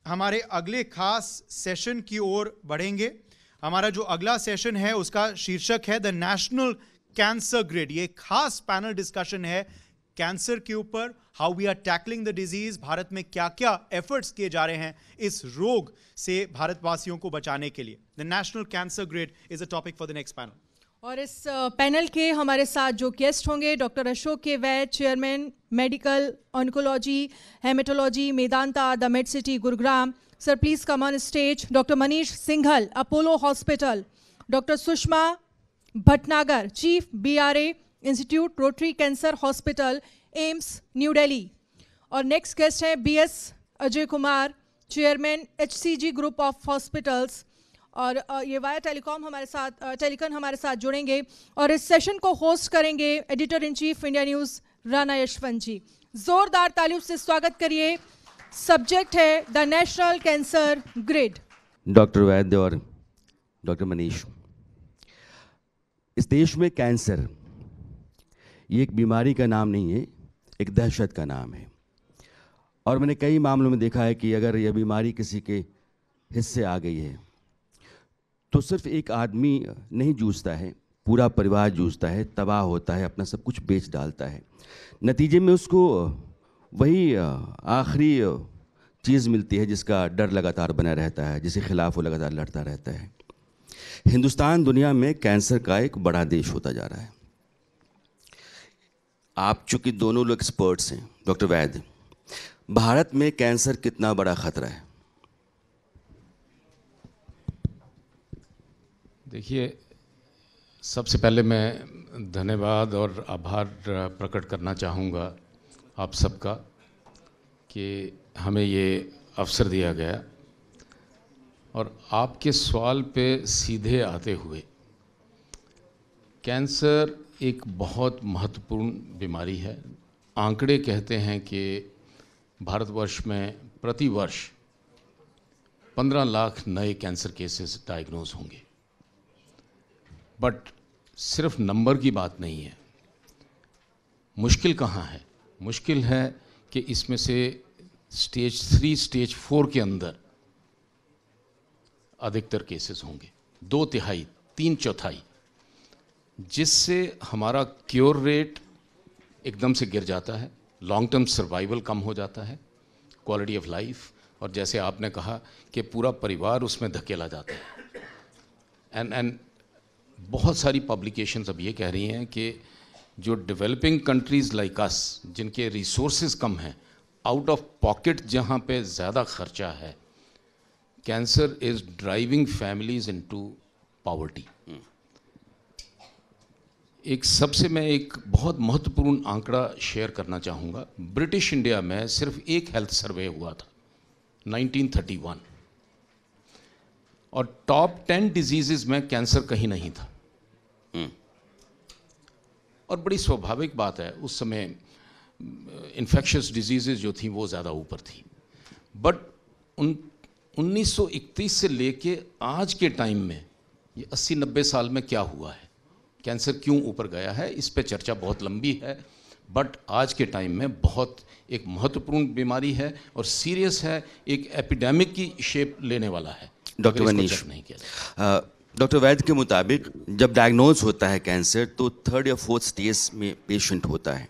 हमारे अगले खास सेशन की ओर बढ़ेंगे। हमारा जो अगला सेशन है उसका शीर्षक है द नेशनल कैंसर ग्रिड। ये खास पैनल डिस्कशन है कैंसर के ऊपर, how we are tackling the disease, Bharat में क्या क्या एफर्ट्स किए जा रहे हैं इस रोग से भारतवासियों को बचाने के लिए। The national cancer grid is a topic for the next panel. और इस पैनल के हमारे साथ जो गेस्ट होंगे, डॉक्टर अशोक के Vaid, chairman medical oncology hematology Medanta the Med City Gurugram, sir please come on stage. Doctor Manish Singhal, Apollo hospital. Doctor Sushma Bhatnagar, chief BRA institute, rotary cancer hospital, AIIMS New Delhi. और next guest है BS Ajay Kumar, chairman HCG group of hospitals. और ये via telecom हमारे साथ, टेलीकॉन हमारे साथ जुड़ेंगे और इस सेशन को होस्ट करेंगे editor in chief India News Rana Yashwant ji. जोरदार तालियों से स्वागत करिए। सब्जेक्ट है the national cancer grid. Doctor Vaidya और डॉक्टर मनीष, इस देश में कैंसर ये एक बीमारी का नाम नहीं है, एक दहशत का नाम है। और मैंने कई मामलों में देखा है कि अगर यह बीमारी किसी के हिस्से आ गई है तो सिर्फ एक आदमी नहीं जूझता है, पूरा परिवार जूझता है, तबाह होता है, अपना सब कुछ बेच डालता है। नतीजे में उसको वही आखिरी चीज़ मिलती है जिसका डर लगातार बना रहता है, जिसके खिलाफ वो लगातार लड़ता रहता है। हिंदुस्तान दुनिया में कैंसर का एक बड़ा देश होता जा रहा है। आप चूँकि दोनों लोग एक्सपर्ट्स हैं, डॉक्टर वैद्य, भारत में कैंसर कितना बड़ा खतरा है? देखिए, सबसे पहले मैं धन्यवाद और आभार प्रकट करना चाहूँगा आप सबका कि हमें ये अवसर दिया गया। और आपके सवाल पे सीधे आते हुए, कैंसर एक बहुत महत्वपूर्ण बीमारी है। आंकड़े कहते हैं कि भारतवर्ष में प्रति वर्ष 15 लाख नए कैंसर केसेस डायग्नोज होंगे। बट सिर्फ नंबर की बात नहीं है। मुश्किल कहाँ है? मुश्किल है कि इसमें से स्टेज 3, स्टेज 4 के अंदर अधिकतर केसेस होंगे, 2/3, 3/4, जिससे हमारा क्योर रेट एकदम से गिर जाता है, लॉन्ग टर्म सर्वाइवल कम हो जाता है, क्वालिटी ऑफ लाइफ, और जैसे आपने कहा कि पूरा परिवार उसमें धकेला जाता है। एंड बहुत सारी पब्लिकेशंस अब ये कह रही हैं कि जो डेवलपिंग कंट्रीज़ लाइक अस, जिनके रिसोर्सेज कम हैं, आउट ऑफ पॉकेट जहाँ पे ज़्यादा खर्चा है, cancer is driving families into poverty. मैं एक बहुत महत्वपूर्ण आंकड़ा शेयर करना चाहूँगा। ब्रिटिश इंडिया में सिर्फ एक हेल्थ सर्वे हुआ था 1931, और टॉप 10 डिजीज़ में कैंसर कहीं नहीं था। और बड़ी स्वाभाविक बात है, उस समय इन्फेक्शियस डिजीज़ जो थी वो ज़्यादा ऊपर थी। बट 1931 से लेके आज के टाइम में ये 80-90 साल में क्या हुआ है, कैंसर क्यों ऊपर गया है, इस पे चर्चा बहुत लंबी है। बट आज के टाइम में बहुत एक महत्वपूर्ण बीमारी है और सीरियस है, एक एपिडेमिक की शेप लेने वाला है। डॉक्टर मनीष, डॉक्टर वैद्य के मुताबिक जब डायग्नोज होता है कैंसर तो 3rd या 4th स्टेज में पेशेंट होता है।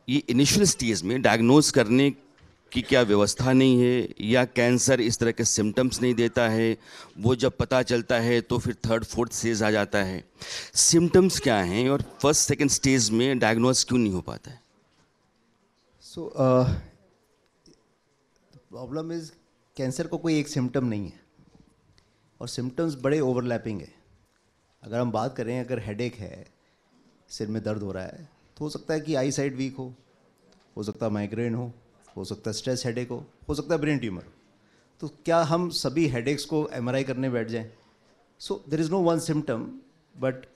ये इनिशियल स्टेज में डायग्नोज करने की क्या व्यवस्था नहीं है, या कैंसर इस तरह के सिम्टम्स नहीं देता है, वो जब पता चलता है तो फिर 3rd, 4th स्टेज आ जाता है? सिम्टम्स क्या हैं और 1st, 2nd स्टेज में डायग्नोज क्यों नहीं हो पाता है? सो प्रॉब्लम इज़ कैंसर को कोई एक सिम्टम नहीं है और सिम्टम्स बड़े ओवरलैपिंग है। अगर हम बात करें, अगर हेडेक है, सिर में दर्द हो रहा है, तो हो सकता है कि आई साइड वीक हो सकता है माइग्रेन हो सकता है स्ट्रेस हेडेक हो सकता है ब्रेन ट्यूमर। तो क्या हम सभी हेडेक्स को MRI करने बैठ जाएं? So there is no one symptom, but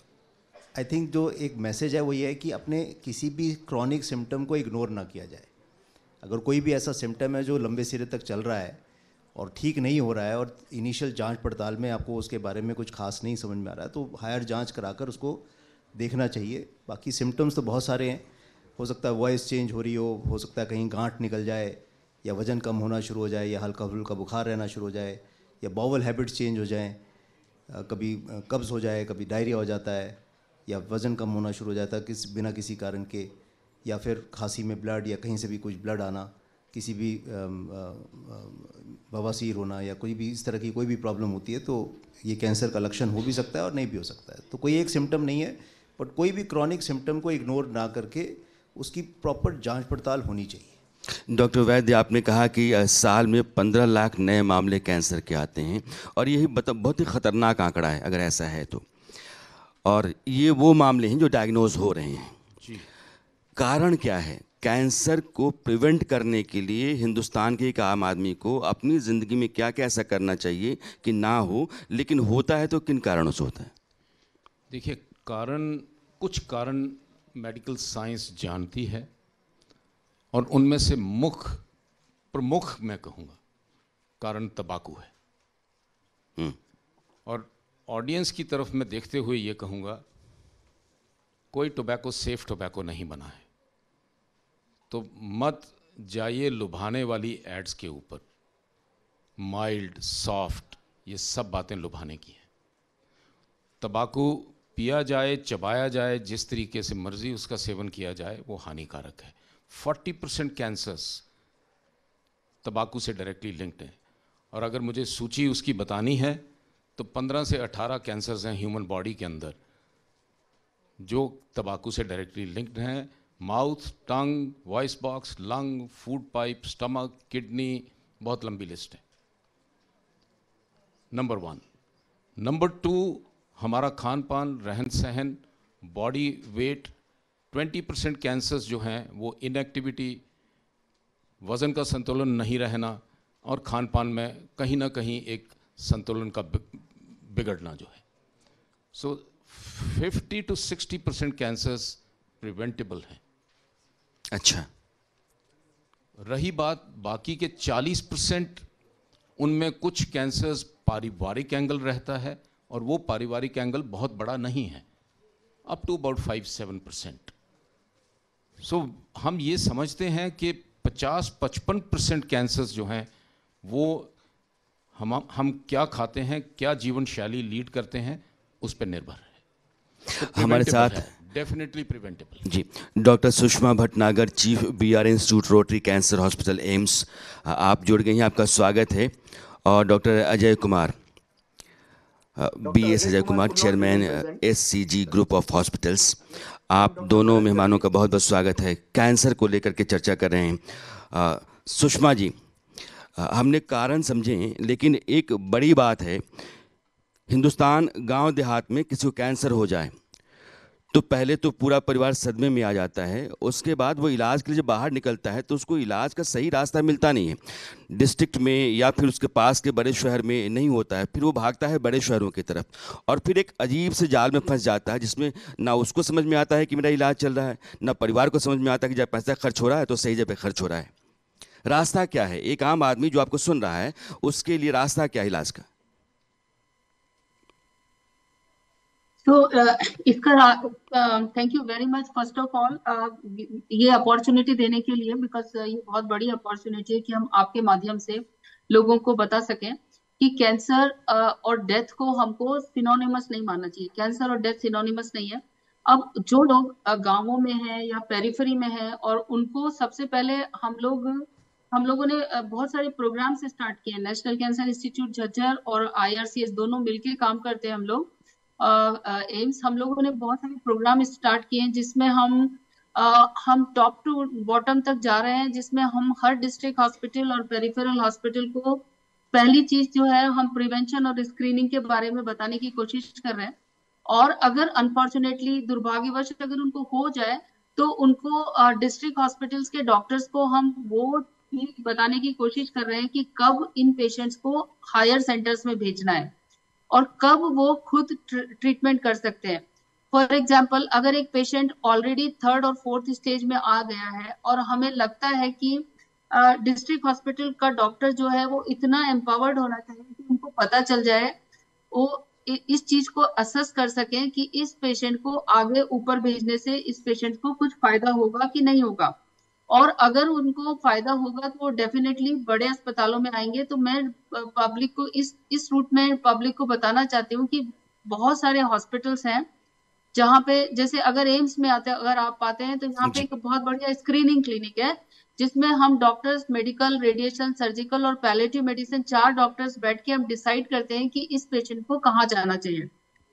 I think जो एक मैसेज है वो ये है कि अपने किसी भी क्रॉनिक सिम्टम को इग्नोर ना किया जाए। अगर कोई भी ऐसा सिम्टम है जो लंबे सिरे तक चल रहा है और ठीक नहीं हो रहा है और इनिशियल जांच पड़ताल में आपको उसके बारे में कुछ खास नहीं समझ में आ रहा है, तो हायर जांच कराकर उसको देखना चाहिए। बाकी सिम्टम्स तो बहुत सारे हैं, हो सकता है वॉइस चेंज हो रही हो सकता है कहीं गांठ निकल जाए, या वज़न कम होना शुरू हो जाए, या हल्का फुल्का बुखार रहना शुरू हो जाए, या बाउल हैबिट्स चेंज हो जाएं, कभी कब्ज़ हो जाए, कभी डायरिया हो जाता है, या वज़न कम होना शुरू हो जाता है बिना किसी कारण के, या फिर खांसी में ब्लड या कहीं से भी कुछ ब्लड आना, किसी भी बवासीर होना, या कोई भी इस तरह की कोई भी प्रॉब्लम होती है, तो ये कैंसर का लक्षण हो भी सकता है और नहीं भी हो सकता है। तो कोई एक सिम्टम नहीं है, बट कोई भी क्रॉनिक सिम्टम को इग्नोर ना करके उसकी प्रॉपर जांच पड़ताल होनी चाहिए। डॉक्टर वैद्य, आपने कहा कि साल में 15 लाख नए मामले कैंसर के आते हैं, और यही बहुत ही ख़तरनाक आंकड़ा है अगर ऐसा है तो। और ये वो मामले हैं जो डायग्नोज हो रहे हैं जी। कारण क्या है? कैंसर को प्रिवेंट करने के लिए हिंदुस्तान के एक आम आदमी को अपनी ज़िंदगी में क्या क्या ऐसा करना चाहिए कि ना हो, लेकिन होता है तो किन कारणों से होता है? देखिए, कुछ कारण मेडिकल साइंस जानती है, और उनमें से प्रमुख मैं कहूँगा कारण तंबाकू है। और ऑडियंस की तरफ मैं देखते हुए ये कहूँगा, कोई टोबैको सेफ टोबैको नहीं बना है, तो मत जाइए लुभाने वाली एड्स के ऊपर। माइल्ड, सॉफ्ट, ये सब बातें लुभाने की हैं। तंबाकू पिया जाए, चबाया जाए, जिस तरीके से मर्जी उसका सेवन किया जाए, वो हानिकारक है। 40% कैंसर्स तंबाकू से डायरेक्टली लिंक्ड हैं, और अगर मुझे सूची उसकी बतानी है तो 15 से 18 कैंसर्स हैं ह्यूमन बॉडी के अंदर जो तंबाकू से डायरेक्टली लिंक्ड हैं। Mouth, tongue, voice box, lung, food pipe, stomach, kidney, बहुत लंबी लिस्ट है। नंबर 1। नंबर 2, हमारा खान पान, रहन सहन, बॉडी वेट। 20% कैंसर्स जो हैं वो इनएक्टिविटी, वज़न का संतुलन नहीं रहना, और खान पान में कहीं ना कहीं एक संतुलन का बिगड़ना जो है। सो 50 to 60% कैंसर्स प्रिवेंटेबल हैं। अच्छा, रही बात बाकी के 40%, उनमें कुछ कैंसर्स पारिवारिक एंगल रहता है, और वो पारिवारिक एंगल बहुत बड़ा नहीं है, अप टू अबाउट 5-7%। सो हम ये समझते हैं कि 50-55% कैंसर्स जो हैं वो हम क्या खाते हैं, क्या जीवन शैली लीड करते हैं, उस पर निर्भर है। तो हमारे साथ डेफिनेटली प्रिवेंटेबल जी doctor Sushma Bhatnagar, chief BR institute, rotary cancer hospital, AIIMS, आप जुड़ गई हैं, आपका स्वागत है। और doctor Ajay Kumar, BS Ajay Kumar, chairman SCG group of hospitals, आप दोनों मेहमानों का बहुत बहुत स्वागत है। कैंसर को लेकर के चर्चा कर रहे हैं। सुषमा जी, हमने कारण समझे, लेकिन एक बड़ी बात है, हिंदुस्तान गांव देहात में किसी को कैंसर हो जाए तो पहले तो पूरा परिवार सदमे में आ जाता है, उसके बाद वो इलाज के लिए जब बाहर निकलता है तो उसको इलाज का सही रास्ता मिलता नहीं है। डिस्ट्रिक्ट में या फिर उसके पास के बड़े शहर में नहीं होता है, फिर वो भागता है बड़े शहरों की तरफ, और फिर एक अजीब से जाल में फंस जाता है जिसमें ना उसको समझ में आता है कि मेरा इलाज चल रहा है, ना परिवार को समझ में आता है कि जब पैसा खर्च हो रहा है तो सही जगह खर्च हो रहा है। रास्ता क्या है? एक आम आदमी जो आपको सुन रहा है, उसके लिए रास्ता क्या है इलाज का? तो इसका thank you very much first of all ये अपॉर्चुनिटी देने के लिए, बिकॉज ये बहुत बड़ी अपॉर्चुनिटी है कि हम आपके माध्यम से लोगों को बता सकें कि कैंसर और डेथ को हमको सिनोनिमस नहीं मानना चाहिए। कैंसर और डेथ सिनोनिमस नहीं है। अब जो लोग गांवों में हैं या पेरिफेरी में हैं, और उनको सबसे पहले हम लोगों ने बहुत सारे प्रोग्राम्स स्टार्ट किए। नेशनल कैंसर इंस्टीट्यूट झज्जर और IRCS दोनों मिलकर काम करते हैं। हम लोग एम्स, हम लोगों ने बहुत सारे प्रोग्राम स्टार्ट किए हैं जिसमें हम टॉप टू बॉटम तक जा रहे हैं, जिसमें हम हर डिस्ट्रिक्ट हॉस्पिटल और पेरिफेरल हॉस्पिटल को पहली चीज जो है हम प्रिवेंशन और स्क्रीनिंग के बारे में बताने की कोशिश कर रहे हैं। और अगर अनफॉर्चुनेटली, दुर्भाग्यवश अगर उनको हो जाए तो उनको डिस्ट्रिक्ट हॉस्पिटल्स के डॉक्टर्स को हम वो चीज बताने की कोशिश कर रहे हैं कि कब इन पेशेंट्स को हायर सेंटर्स में भेजना है और कब वो खुद ट्रीटमेंट कर सकते हैं। फॉर एग्जाम्पल, अगर एक पेशेंट ऑलरेडी 3rd और 4th स्टेज में आ गया है और हमें लगता है कि डिस्ट्रिक्ट हॉस्पिटल का डॉक्टर जो है वो इतना एम्पावर्ड होना चाहिए कि उनको पता चल जाए, वो इस चीज को असेस कर सकें कि इस पेशेंट को आगे ऊपर भेजने से इस पेशेंट को कुछ फायदा होगा कि नहीं होगा। और अगर उनको फायदा होगा तो वो डेफिनेटली बड़े अस्पतालों में आएंगे। तो मैं पब्लिक को इस रूट में पब्लिक को बताना चाहती हूँ कि बहुत सारे हॉस्पिटल्स हैं जहाँ पे, जैसे अगर एम्स में अगर आप आते हैं तो यहाँ पे एक बहुत बढ़िया स्क्रीनिंग क्लिनिक है जिसमें हम डॉक्टर्स, मेडिकल, रेडिएशन, सर्जिकल और पैलेटिव मेडिसिन 4 डॉक्टर्स बैठ के हम डिसाइड करते हैं कि इस पेशेंट को कहाँ जाना चाहिए।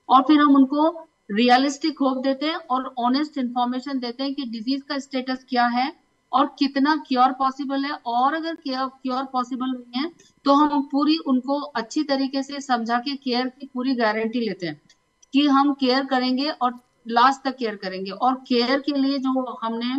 और फिर हम उनको रियलिस्टिक होप देते हैं और ऑनेस्ट इंफॉर्मेशन देते हैं कि डिजीज का स्टेटस क्या है और कितना क्योर पॉसिबल है। और अगर क्योर पॉसिबल नहीं है तो हम पूरी उनको अच्छी तरीके से समझा के केयर की पूरी गारंटी लेते हैं कि हम केयर करेंगे और लास्ट तक केयर करेंगे। और केयर के लिए जो हमने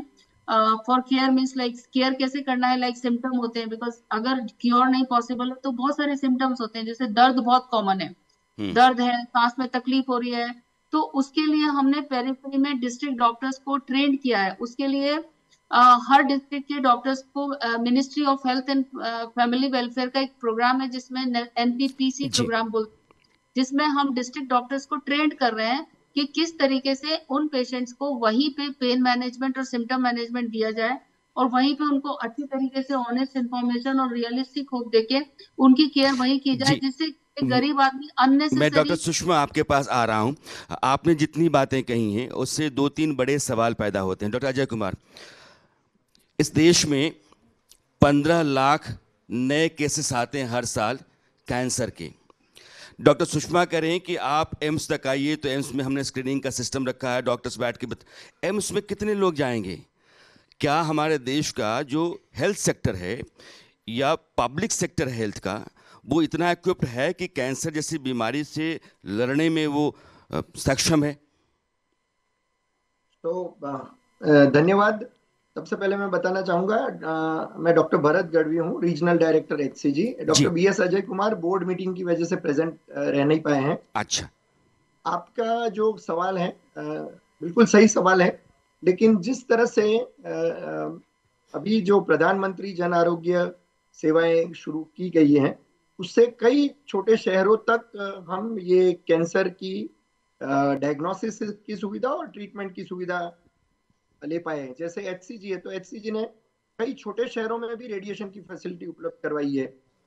for care means like care कैसे करना है, लाइक सिम्टम होते हैं, बिकॉज अगर क्योर नहीं पॉसिबल है तो बहुत सारे सिम्टम्स होते हैं। जैसे दर्द बहुत कॉमन है, दर्द है, सांस में तकलीफ हो रही है, तो उसके लिए हमने पेरिफेरी में डिस्ट्रिक्ट डॉक्टर्स को ट्रेन किया है। उसके लिए हर डिस्ट्रिक्ट के डॉक्टर्स को ministry of health and family welfare का एक प्रोग्राम है जिसमें NPPC प्रोग्राम बोलते हैं, जिसमें हम डिस्ट्रिक्ट डॉक्टर्स को ट्रेन कर रहे हैं कि किस तरीके से उन पेशेंट्स को वहीं पे पेन मैनेजमेंट और सिम्टम मैनेजमेंट दिया जाए और वहीं पे उनको अच्छी तरीके से ऑनेस्ट इंफॉर्मेशन और रियलिस्टिक होप देके उनकी केयर वहीं की जाए, जिससे एक गरीब आदमी अननेसेसरी। मैं डॉक्टर सुषमा आपके पास आ रहा हूं। आपने जितनी बातें कही हैं उससे 2-3 बड़े सवाल पैदा होते हैं। डॉक्टर अजय कुमार, इस देश में 15 लाख नए केसेस आते हैं हर साल कैंसर के। डॉक्टर सुषमा कह रहे हैं कि आप एम्स तक आइए, तो एम्स में हमने स्क्रीनिंग का सिस्टम रखा है, डॉक्टर्स बैठ के एम्स में कितने लोग जाएंगे? क्या हमारे देश का जो हेल्थ सेक्टर है या पब्लिक सेक्टर है हेल्थ का, वो इतना इक्विप्ड है कि कैंसर जैसी बीमारी से लड़ने में वो सक्षम है? तो धन्यवाद। सबसे पहले मैं बताना चाहूंगा, मैं डॉक्टर भरत गढ़वी हूँ, regional director HCG। Doctor BS Ajay Kumar board meeting की वजह से प्रेजेंट रह नहीं पाए हैं। अच्छा, आपका जो सवाल है बिल्कुल सही सवाल है, लेकिन जिस तरह से अभी जो प्रधानमंत्री जन आरोग्य सेवाएं शुरू की गई हैं, उससे कई छोटे शहरों तक हम ये कैंसर की डायग्नोसिस की सुविधा और ट्रीटमेंट की सुविधा ले पाए हैं। जैसे HCG है तो HCG ने कई छोटे शहरों में भी रेडिएशन की फैसिलिटी उपलब्ध करवाई है।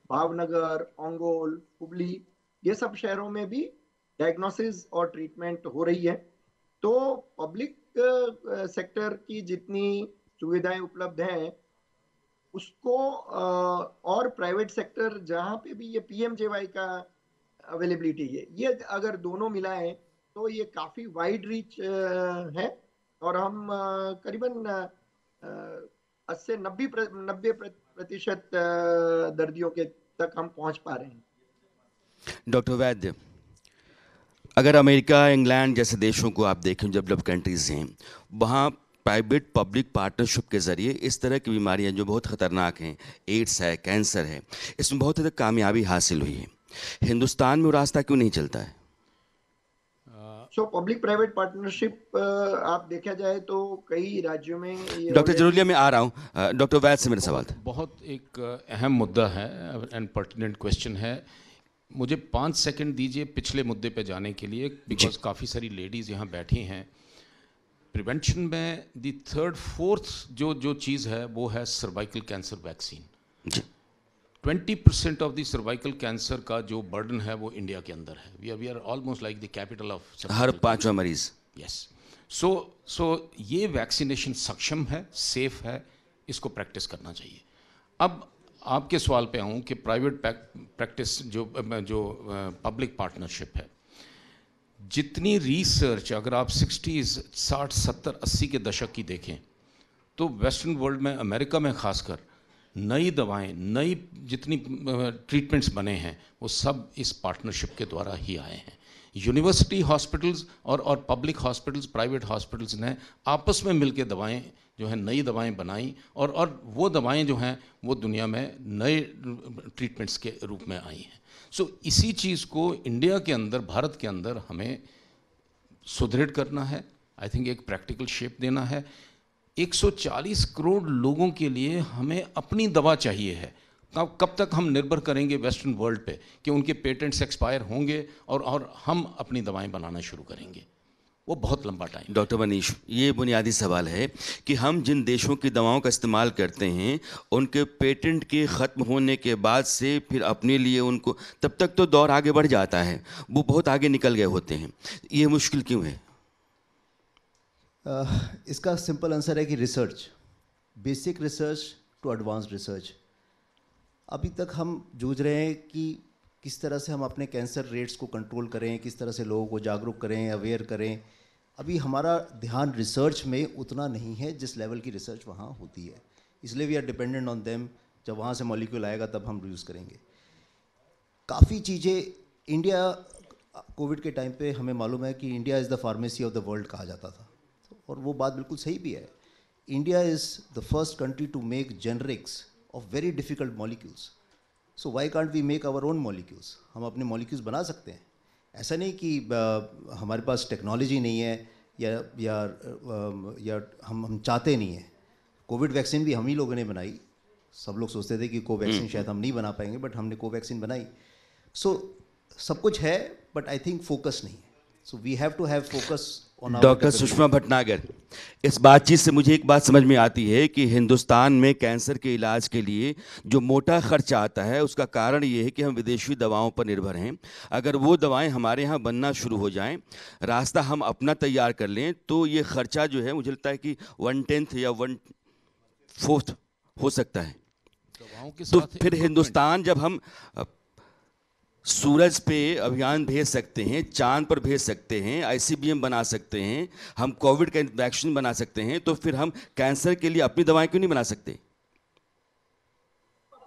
भावनगर, ओंगोल, हुबली, ये सब शहरों में भी डायग्नोसिस और ट्रीटमेंट हो रही है। तो पब्लिक सेक्टर की जितनी सुविधाएं उपलब्ध हैं उसको और प्राइवेट सेक्टर जहां पे भी ये PMJY का अवेलेबिलिटी है, ये अगर दोनों मिलाएं तो ये काफी वाइड रीच है और हम करीबन 80 से 90% दर्दियों के तक हम पहुंच पा रहे हैं। डॉक्टर वैद्य, अगर अमेरिका, इंग्लैंड जैसे देशों को आप देखें, डेवलप्ड कंट्रीज हैं, वहाँ प्राइवेट पब्लिक पार्टनरशिप के ज़रिए इस तरह की बीमारियाँ जो बहुत ख़तरनाक हैं, एड्स है, कैंसर है, इसमें बहुत हद तक कामयाबी हासिल हुई है। हिंदुस्तान में वो रास्ता क्यों नहीं चलता है? पब्लिक प्राइवेट पार्टनरशिप आप देखा जाए तो कई राज्यों में। डॉक्टर जरूलिया, मैं आ रहा हूँ, डॉक्टर वैद्य से मेरा सवाल था। बहुत एक अहम मुद्दा है एंड पर्टिनेंट क्वेश्चन है। मुझे 5 सेकंड दीजिए पिछले मुद्दे पे जाने के लिए, बिकॉज काफ़ी सारी लेडीज़ यहाँ बैठी हैं। प्रिवेंशन में दी 3rd 4th जो चीज़ है वो है cervical cancer vaccine. 20% of the cervical cancer का जो बर्डन है वो इंडिया के अंदर है। We are almost like the capital of हर 5वां मरीज। यस। सो ये वैक्सीनेशन सक्षम है, सेफ है, इसको प्रैक्टिस करना चाहिए। अब आपके सवाल पे आऊँ कि प्राइवेट प्रैक्टिस जो पब्लिक पार्टनरशिप है, जितनी रिसर्च अगर आप 60s, 60, 70, 80 के दशक की देखें तो वेस्टर्न वर्ल्ड में, अमेरिका में खासकर, नई दवाएं, नई जितनी ट्रीटमेंट्स बने हैं वो सब इस पार्टनरशिप के द्वारा ही आए हैं। यूनिवर्सिटी हॉस्पिटल्स और पब्लिक हॉस्पिटल्स, प्राइवेट हॉस्पिटल्स ने आपस में मिलकर दवाएं जो है, नई दवाएं बनाई और वो दवाएं जो हैं वो दुनिया में नए ट्रीटमेंट्स के रूप में आई हैं। सो इसी चीज़ को इंडिया के अंदर, भारत के अंदर हमें सुदृढ़ करना है। आई थिंक एक प्रैक्टिकल शेप देना है। 140 करोड़ लोगों के लिए हमें अपनी दवा चाहिए है। कब तक हम निर्भर करेंगे वेस्टर्न वर्ल्ड पे कि उनके पेटेंट्स एक्सपायर होंगे और हम अपनी दवाएं बनाना शुरू करेंगे? वो बहुत लंबा टाइम। डॉक्टर मनीष, ये बुनियादी सवाल है कि हम जिन देशों की दवाओं का इस्तेमाल करते हैं उनके पेटेंट के ख़त्म होने के बाद से फिर अपने लिए उनको, तब तक तो दौर आगे बढ़ जाता है, वो बहुत आगे निकल गए होते हैं, ये मुश्किल क्यों है? इसका सिंपल आंसर है कि research, basic research to advanced research. अभी तक हम जूझ रहे हैं कि किस तरह से हम अपने कैंसर रेट्स को कंट्रोल करें, किस तरह से लोगों को जागरूक करें, अवेयर करें। अभी हमारा ध्यान रिसर्च में उतना नहीं है जिस लेवल की रिसर्च वहाँ होती है, इसलिए we are dependent on them. जब वहाँ से मॉलिक्यूल आएगा तब हम यूज़ करेंगे। काफ़ी चीज़ें इंडिया, कोविड के टाइम पे हमें मालूम है कि India is the pharmacy of the world कहा जाता था, और वो बात बिल्कुल सही भी है। India is the first country to make generics of very difficult molecules. So why can't we make our own molecules? हम अपने मॉलिक्यूल्स बना सकते हैं। ऐसा नहीं कि हमारे पास टेक्नोलॉजी नहीं है या हम चाहते नहीं हैं। कोविड वैक्सीन भी हम ही लोगों ने बनाई। सब लोग सोचते थे कि कोवैक्सीन शायद हम नहीं बना पाएंगे, बट हमने कोवैक्सीन बनाई। सो सब कुछ है, बट आई थिंक फोकस नहीं है। So we have to have focus. Doctor Sushma Bhatnagar, इस बातचीत से मुझे एक बात समझ में आती है कि हिंदुस्तान में कैंसर के इलाज के लिए जो मोटा खर्चा आता है उसका कारण ये है कि हम विदेशी दवाओं पर निर्भर हैं। अगर वो दवाएं हमारे यहाँ बनना शुरू हो जाएं, रास्ता हम अपना तैयार कर लें, तो ये खर्चा जो है मुझे लगता है कि 1/10 या 1/4 हो सकता है। तो फिर हिंदुस्तान, जब हम सूरज पे अभियान भेज सकते हैं, चांद पर भेज सकते हैं, ICBM बना सकते हैं, हम कोविड का वैक्सीन बना सकते हैं, तो फिर हम कैंसर के लिए अपनी दवाएं क्यों नहीं बना सकते?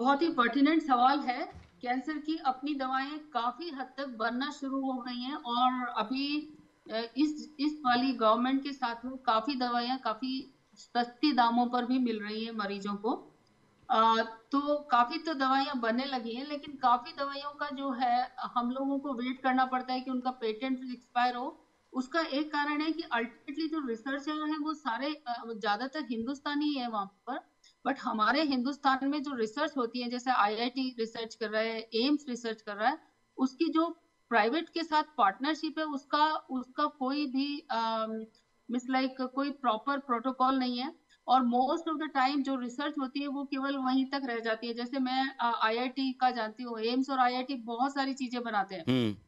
बहुत ही पर्टिनेंट सवाल है। कैंसर की अपनी दवाएं काफी हद तक बनना शुरू हो गई हैं, और अभी इस वाली गवर्नमेंट के साथ में काफी दवाइयां काफी सस्ती दामों पर भी मिल रही हैं मरीजों को। तो काफी तो दवाइयां बनने लगी हैं, लेकिन काफी दवाइयों का जो है हम लोगों को वेट करना पड़ता है कि उनका पेटेंट एक्सपायर हो। उसका एक कारण है कि अल्टीमेटली जो रिसर्चर हैं वो सारे ज्यादातर हिंदुस्तानी है वहां पर, बट हमारे हिंदुस्तान में जो रिसर्च होती है, जैसे IIT रिसर्च कर रहा है, एम्स रिसर्च कर रहा है, उसकी जो प्राइवेट के साथ पार्टनरशिप है उसका कोई भी कोई प्रॉपर प्रोटोकॉल नहीं है, और मोस्ट ऑफ द टाइम जो रिसर्च होती है वो केवल वहीं तक रह जाती है। जैसे मैं IIT का जानती हूँ, एम्स और IIT बहुत सारी चीजें बनाते हैं,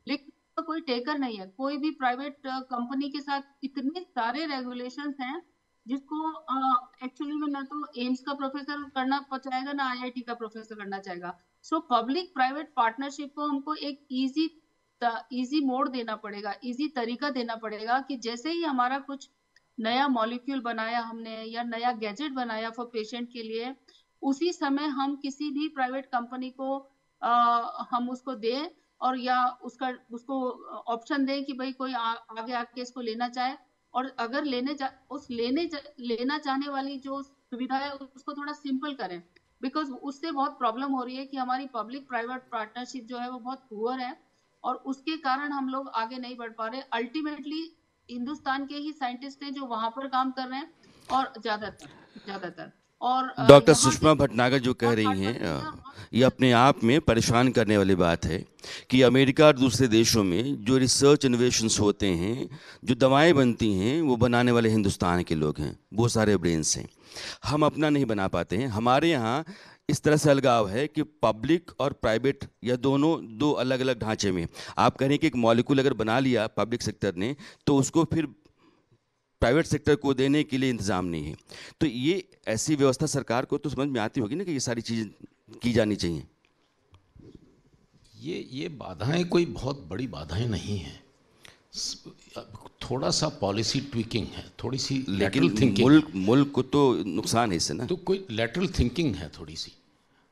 लेकिन तो कोई टेकर नहीं है। कोई भी प्राइवेट कंपनी के साथ इतने सारे रेगुलेशंस हैं जिसको एक्चुअली में ना तो एम्स का प्रोफेसर करना चाहेगा, ना IIT का प्रोफेसर करना चाहेगा। सो पब्लिक प्राइवेट पार्टनरशिप को हमको एक इजी मोड देना पड़ेगा, इजी तरीका देना पड़ेगा कि जैसे ही हमारा कुछ नया मॉलिक्यूल बनाया हमने या नया गैजेट बनाया फॉर पेशेंट के लिए, उसी समय हम किसी भी प्राइवेट कंपनी को हम उसको दें, और या उसको ऑप्शन दें कि भाई कोई आगे आके इसको लेना चाहे, और अगर लेना चाहने वाली जो सुविधा है उसको थोड़ा सिंपल करें, बिकॉज उससे बहुत प्रॉब्लम हो रही है कि हमारी पब्लिक प्राइवेट पार्टनरशिप जो है वो बहुत पुअर है, और उसके कारण हम लोग आगे नहीं बढ़ पा रहे। अल्टीमेटली हिंदुस्तान के ही साइंटिस्ट हैं जो वहां पर काम कर रहे हैं, और ज्यादातर और डॉक्टर सुषमा भटनागर जो कह रही हैं, ये अपने आप में परेशान करने वाली बात है कि अमेरिका और दूसरे देशों में जो रिसर्च इनोवेशंस होते हैं, जो दवाएं बनती हैं, वो बनाने वाले हिंदुस्तान के लोग हैं, बहुत सारे ब्रेन्स हैं। हम अपना नहीं बना पाते हैं। हमारे यहाँ इस तरह से अलगाव है कि पब्लिक और प्राइवेट या दोनों दो अलग अलग ढांचे में। आप कह रहे हैं कि एक मॉलिक्यूल अगर बना लिया पब्लिक सेक्टर ने, तो उसको फिर प्राइवेट सेक्टर को देने के लिए इंतज़ाम नहीं है। तो ये ऐसी व्यवस्था सरकार को तो समझ में आती होगी ना कि ये सारी चीज़ें की जानी चाहिए। ये बाधाएं कोई बहुत बड़ी बाधाएं नहीं हैं, थोड़ा सा पॉलिसी ट्विकिंग है, थोड़ी सी लेटरल थिंकिंग। मुल्क को तो नुकसान है इससे ना, तो कोई लेटरल थिंकिंग है थोड़ी सी।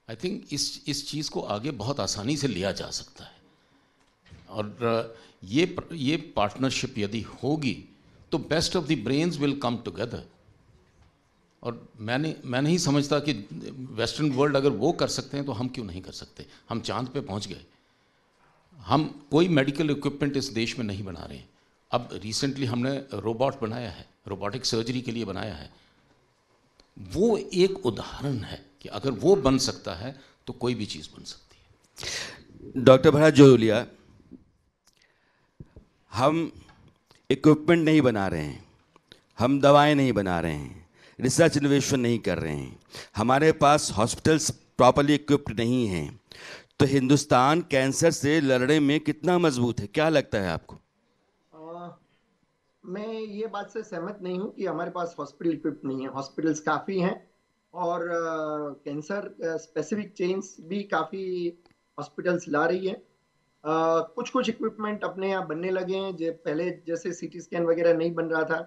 आई थिंक इस चीज़ को आगे बहुत आसानी से लिया जा सकता है, और ये पार्टनरशिप यदि होगी तो best of the brains will come together. और मैं नहीं समझता कि वेस्टर्न वर्ल्ड अगर वो कर सकते हैं तो हम क्यों नहीं कर सकते। हम चांद पे पहुंच गए, हम कोई मेडिकल इक्विपमेंट इस देश में नहीं बना रहे हैं। अब रिसेंटली हमने रोबोट बनाया है, रोबोटिक सर्जरी के लिए बनाया है। वो एक उदाहरण है कि अगर वो बन सकता है तो कोई भी चीज़ बन सकती है। डॉक्टर भरत जोलिया, हम इक्विपमेंट नहीं बना रहे हैं, हम दवाएं नहीं बना रहे हैं, रिसर्च इनोवेशन नहीं कर रहे हैं, हमारे पास हॉस्पिटल्स प्रॉपर्ली इक्विप्ड नहीं हैं, तो हिंदुस्तान कैंसर से लड़ने में कितना मजबूत है, क्या लगता है आपको? मैं ये बात से सहमत नहीं हूँ कि हमारे पास हॉस्पिटल इक्विप्ड नहीं है। हॉस्पिटल्स काफ़ी हैं और कैंसर स्पेसिफिक चेन्स भी काफ़ी हॉस्पिटल्स ला रही है। कुछ कुछ इक्विपमेंट अपने यहाँ बनने लगे हैं, जो पहले जैसे सीटी स्कैन वगैरह नहीं बन रहा था,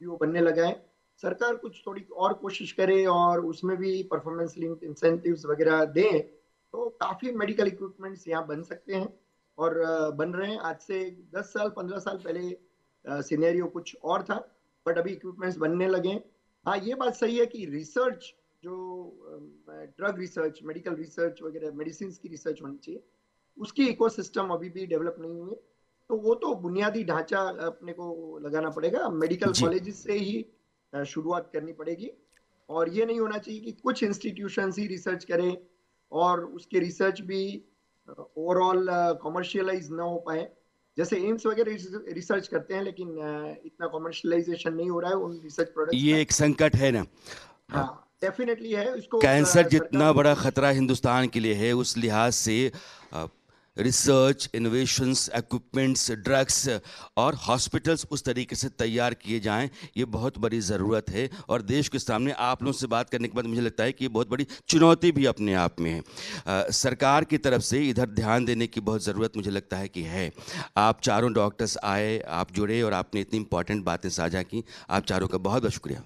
भी वो बनने लगा है। सरकार कुछ थोड़ी और कोशिश करे और उसमें भी परफॉर्मेंस लिंक्ड इंसेंटिव्स वगैरह दें तो काफ़ी मेडिकल इक्विपमेंट्स यहाँ बन सकते हैं और बन रहे हैं। आज से 10 साल 15 साल पहले सिनेरियो कुछ और था, बट अभी इक्विपमेंट्स बनने लगे हैं। हाँ, ये बात सही है कि रिसर्च, जो ड्रग रिसर्च, मेडिकल रिसर्च वगैरह, मेडिसिन की रिसर्च होनी चाहिए, उसकी इकोसिस्टम अभी भी डेवलप नहीं हुई है। तो वो तो बुनियादी ढांचा अपने को लगाना पड़ेगा, मेडिकल कॉलेजेस से ही शुरुआत करनी पड़ेगी। और ये नहीं होना चाहिए कि कुछ इंस्टीट्यूशंस ही रिसर्च करें और उसके रिसर्च भी ओवरऑल कॉमर्शियलाइज ना हो पाए। जैसे एम्स वगैरह रिसर्च करते हैं लेकिन इतना कॉमर्शियलाइजेशन नहीं हो रहा है उन रिसर्च प्रोडक्ट्स। ये एक संकट है ना। हाँ, डेफिनेटली है। इसको कैंसर जितना बड़ा खतरा हिंदुस्तान के लिए है, उस लिहाज से रिसर्च, इनोवेशंस, इक्विपमेंट्स, ड्रग्स और हॉस्पिटल्स उस तरीके से तैयार किए जाएं, ये बहुत बड़ी ज़रूरत है। और देश के सामने आप लोगों से बात करने के बाद मुझे लगता है कि ये बहुत बड़ी चुनौती भी अपने आप में है। सरकार की तरफ से इधर ध्यान देने की बहुत ज़रूरत मुझे लगता है कि है। आप चारों डॉक्टर्स आए, आप जुड़े और आपने इतनी इंपॉर्टेंट बातें साझा की, आप चारों का बहुत बहुत शुक्रिया।